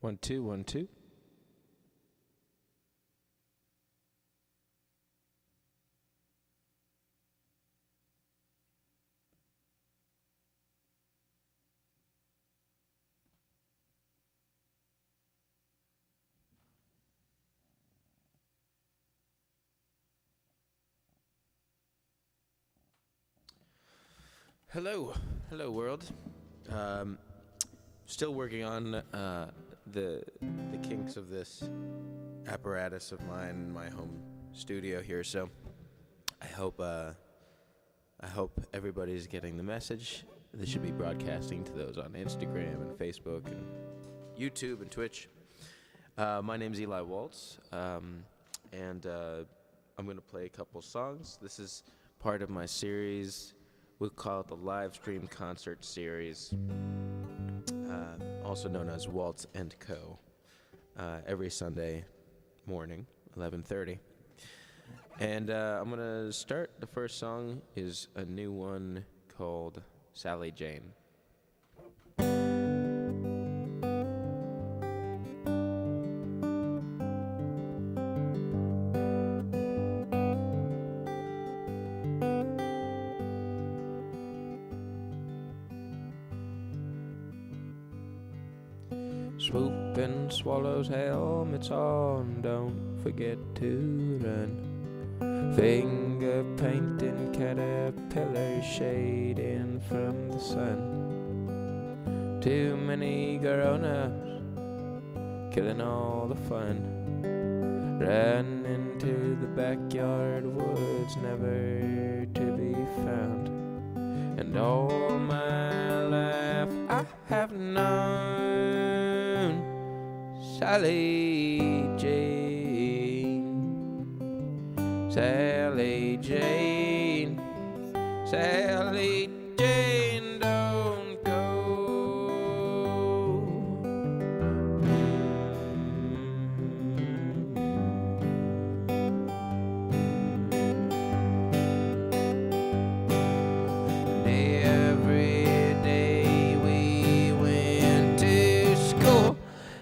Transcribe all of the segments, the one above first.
One, two, 1, 2. Hello world. Still working on the kinks of this apparatus of mine in my home studio here. So I hope everybody's getting the message. This should be broadcasting to those on Instagram and Facebook and YouTube and Twitch. My name's Eli Waltz, and I'm going to play a couple songs. This is part of my series. We'll call it the live stream concert series, also known as Waltz Co. Every Sunday morning, 11:30. And I'm going to start. The first song is a new one called Sally Jane. Swooping swallows helmets on, don't forget to run. Finger painting caterpillars shading from the sun. Too many grown-ups killing all the fun. Run into the backyard woods never to be found. And all my life I have known Sally Jane, Sally Jane, Sally Jane, don't go. And every day we went to school,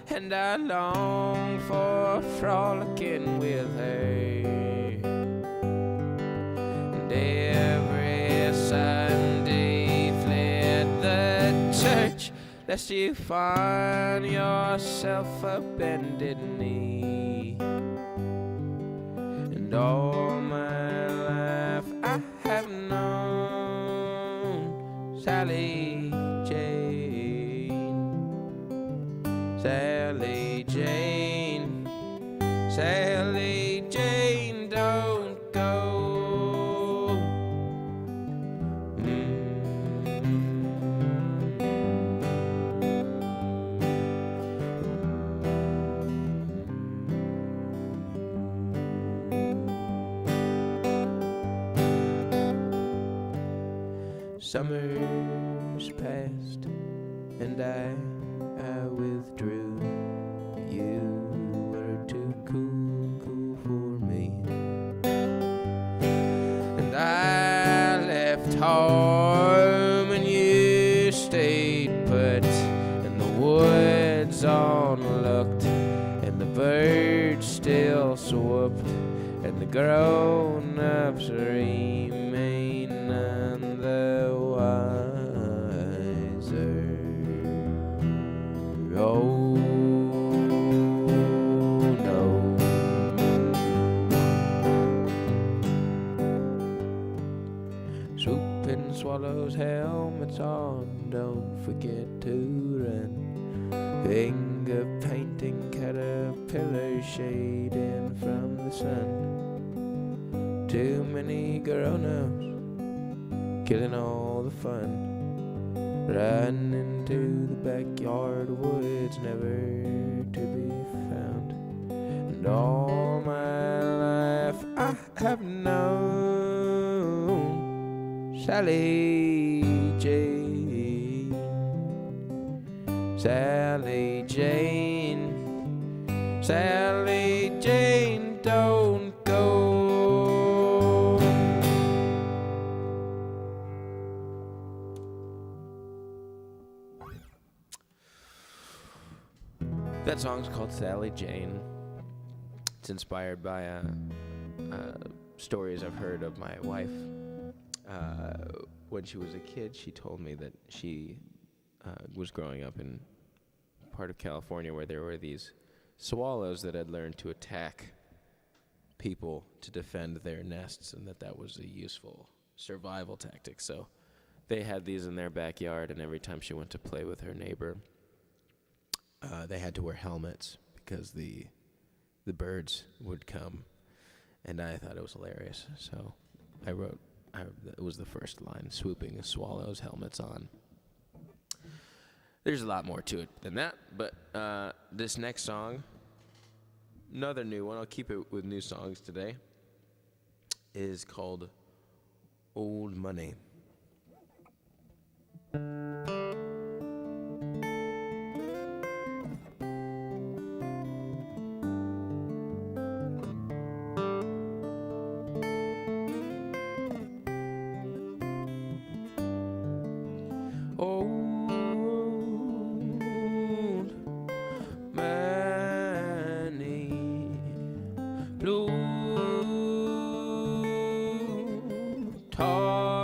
and I long for frolicking with her. And every Sunday fled the church, lest you find yourself a bended knee. And all my life I have known Sally Jane, Sally Jane, Sally Jane, don't go. Summers passed, and I withdrew. You were too cool for me. And I left home, and you stayed put. And the woods unlooked, and the birds still swooped, and the grown-ups remain none the wiser. Oh no. Swooping swallows helmets on, don't forget to run. Finger painting caterpillars shading from the sun. Too many grown-ups killing all the fun. Run into the backyard woods never to be found. And all my life I have known Sally Jane, Sally Jane, Sally Jane, don't go. That song's called Sally Jane. It's inspired by stories I've heard of my wife. When she was a kid, she told me that she was growing up in part of California where there were these swallows that had learned to attack people to defend their nests, and that was a useful survival tactic. So they had these in their backyard, and every time she went to play with her neighbor, they had to wear helmets because the birds would come, and I thought it was hilarious. So I wrote, it was the first line, swooping a swallow's helmets on. There's a lot more to it than that, but this next song, another new one, I'll keep it with new songs today, is called Old Money.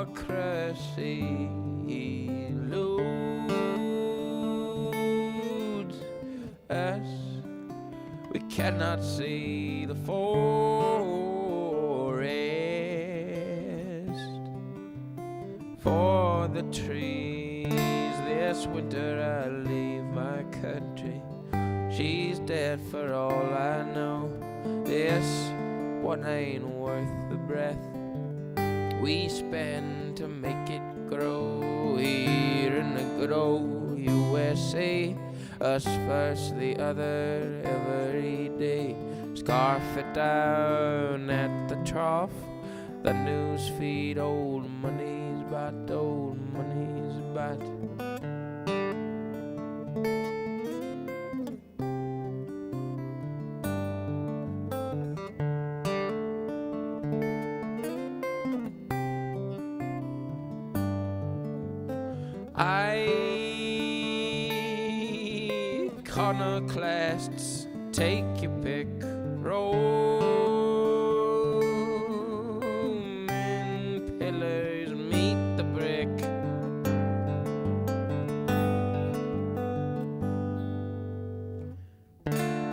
Plutocracy eludes us. We cannot see the forest for the trees. This winter I leave my country. She's dead for all I know. This one ain't worth the breath we spend to make it grow here in the good old USA. Us first, the other every day. Scarf it down at the trough. The news feed, old money's bought, old money's bought. Iconoclasts, take your pick. Roman pillars meet the brick.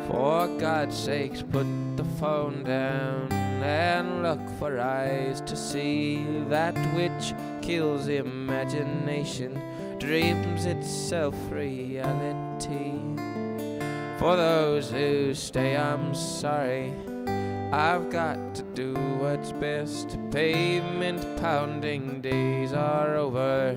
For God's sakes, put the phone down and look for eyes to see that which kills imagination, dreams itself reality. For those who stay, I'm sorry, I've got to do what's best. Pavement pounding days are over.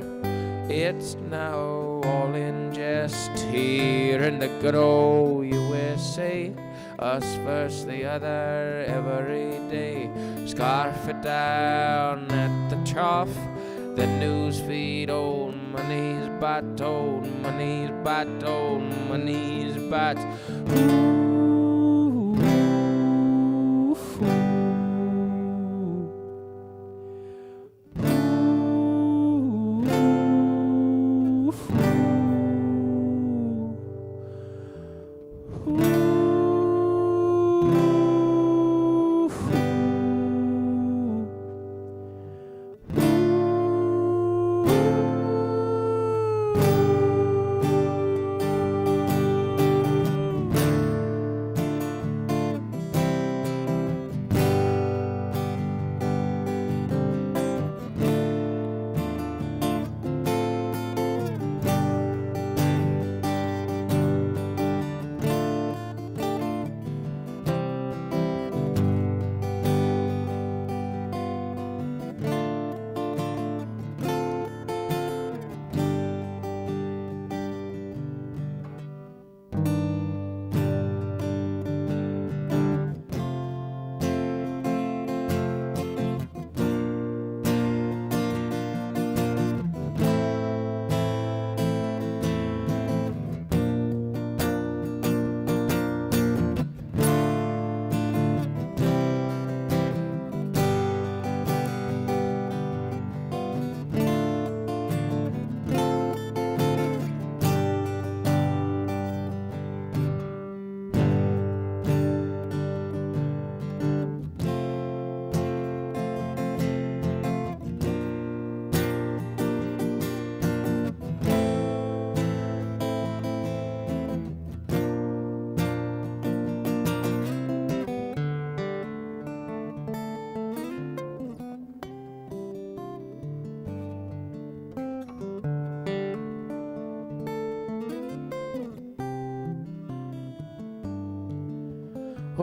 It's now all in jest here in the good old USA. Us first, the other every day. Scarf it down at the trough. The news feed, old money's bought, old money's bought, old money's bought. Ooh.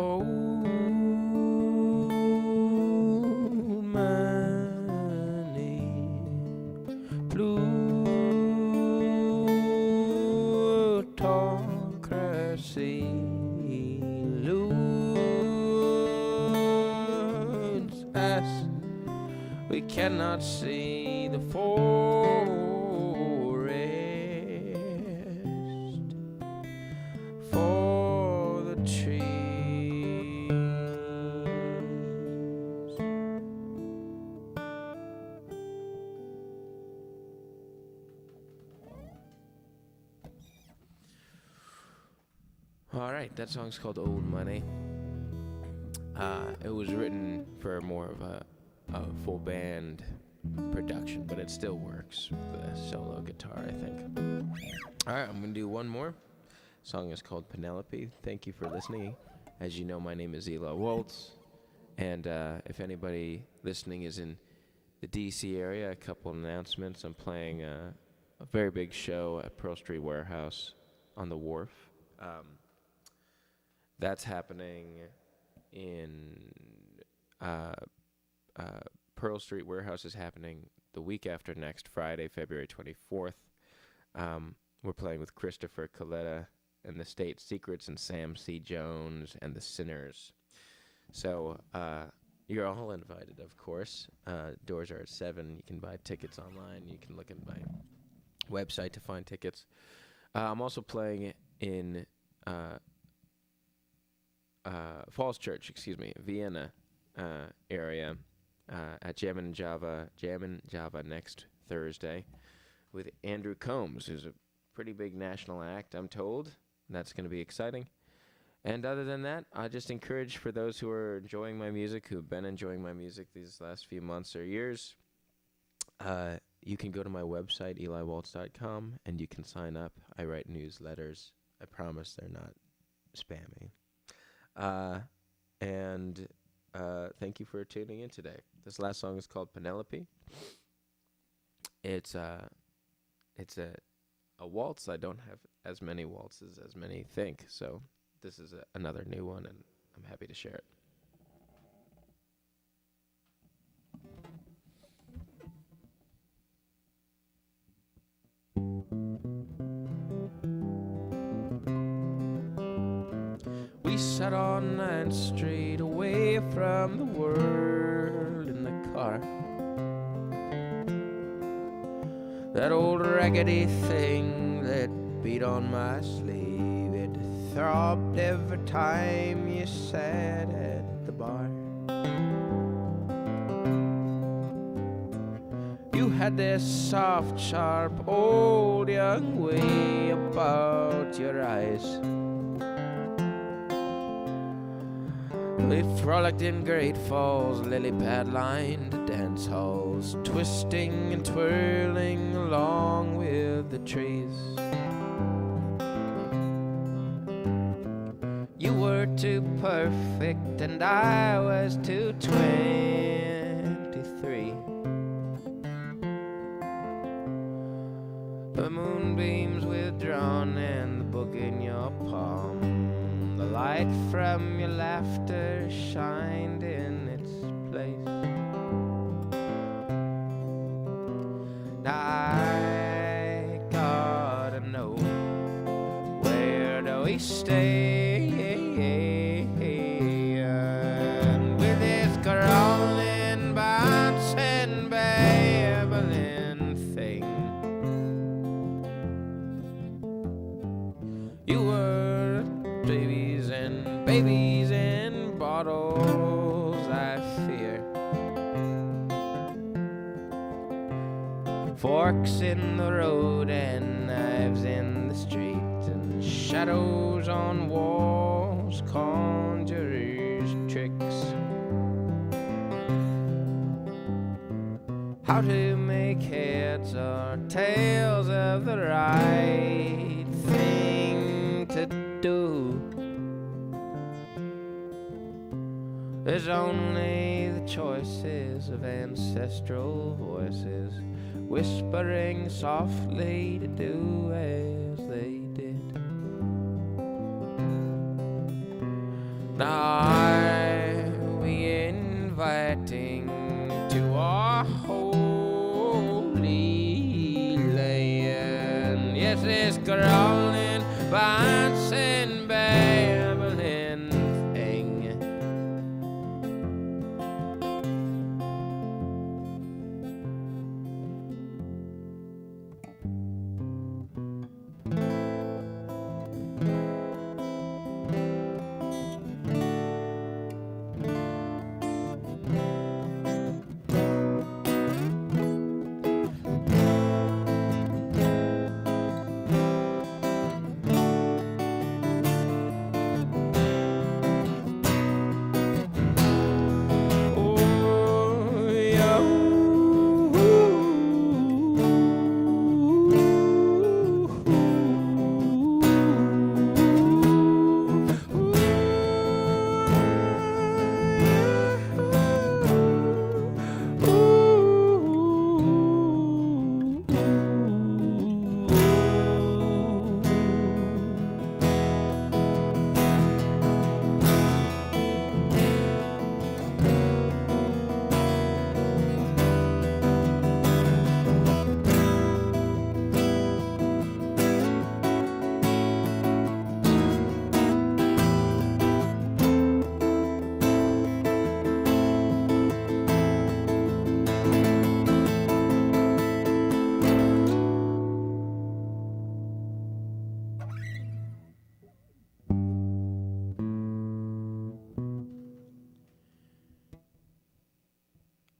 old money, plutocracy eludes us. We cannot see the forest for the trees. All right, that song's called Old Money. It was written for more of a full band production, but it still works with a solo guitar, I think. All right, I'm going to do one more. The song is called Penelope. Thank you for listening. As you know, my name is Eli Waltz, and if anybody listening is in the D.C. area, a couple announcements. I'm playing a very big show at Pearl Street Warehouse on the Wharf. That's happening in Pearl Street Warehouse is happening the week after next, Friday, February 24th. We're playing with Christopher Coletta and the State Secrets and Sam C. Jones and the Sinners. So you're all invited, of course. Doors are at 7. You can buy tickets online. You can look at my website to find tickets. I'm also playing in Falls Church, Vienna area at Jammin' Java next Thursday with Andrew Combs, who's a pretty big national act, I'm told. That's going to be exciting. And other than that, I just encourage for those who are enjoying my music, who have been enjoying my music these last few months or years, you can go to my website, eliwaltz.com, and you can sign up. I write newsletters. I promise they're not spammy. And thank you for tuning in today. This last song is called Penelope. It's a waltz. I don't have as many waltzes as many think, so this is another new one, and I'm happy to share it. We sat on 9th Street away from the world in the car. That old raggedy thing that beat on my sleeve, it throbbed every time you sat at the bar. You had this soft, sharp, old young way about your eyes. We frolicked in Great Falls, lily-pad-lined dance halls, twisting and twirling along with the trees. You were too perfect and I was too 23. The moonbeams withdrawn and the book in your palm. The light from your laughter shined in its place. Now I gotta know, where do we stay? And with this crawling, bouncing, babbling thing, you were babies in bottles, I fear. Forks in the road and knives in the street, and shadows on walls, conjurers' tricks. How to make heads or tails of the right thing to do. There's only the choices of ancestral voices whispering softly to do as they did. Now are we inviting to our holy land? Yes, it's crawling, bouncing, babbling thing.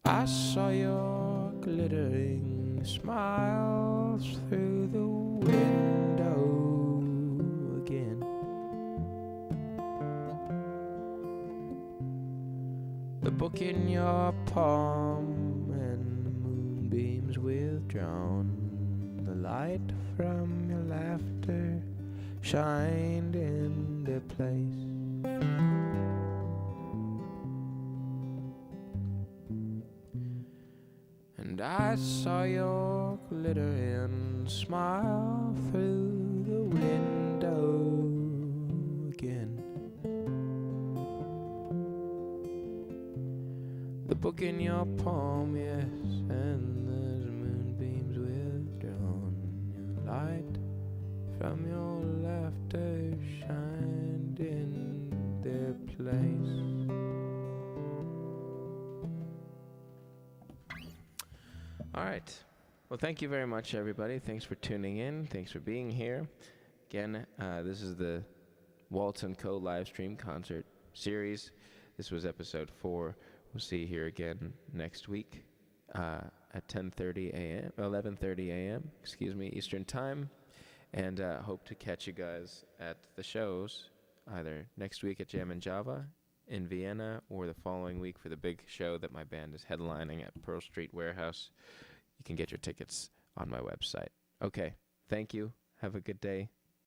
I saw your glittering smiles through the window again. The book in your palm and the moonbeams withdrawn. The light from your laughter shined into place. And I saw your glittering smile through the window again. The book in your palm, yes, and the moonbeams withdrawn. Your light from your laughter shined in their place. All right. Well, thank you very much, everybody. Thanks for tuning in. Thanks for being here. Again, this is the Waltz Co live stream concert series. This was episode 4. We'll see you here again next week at 11:30 a.m., Eastern Time. And hope to catch you guys at the shows either next week at Jam and Java in Vienna or the following week for the big show that my band is headlining at Pearl Street Warehouse. You can get your tickets on my website. Okay, thank you. Have a good day.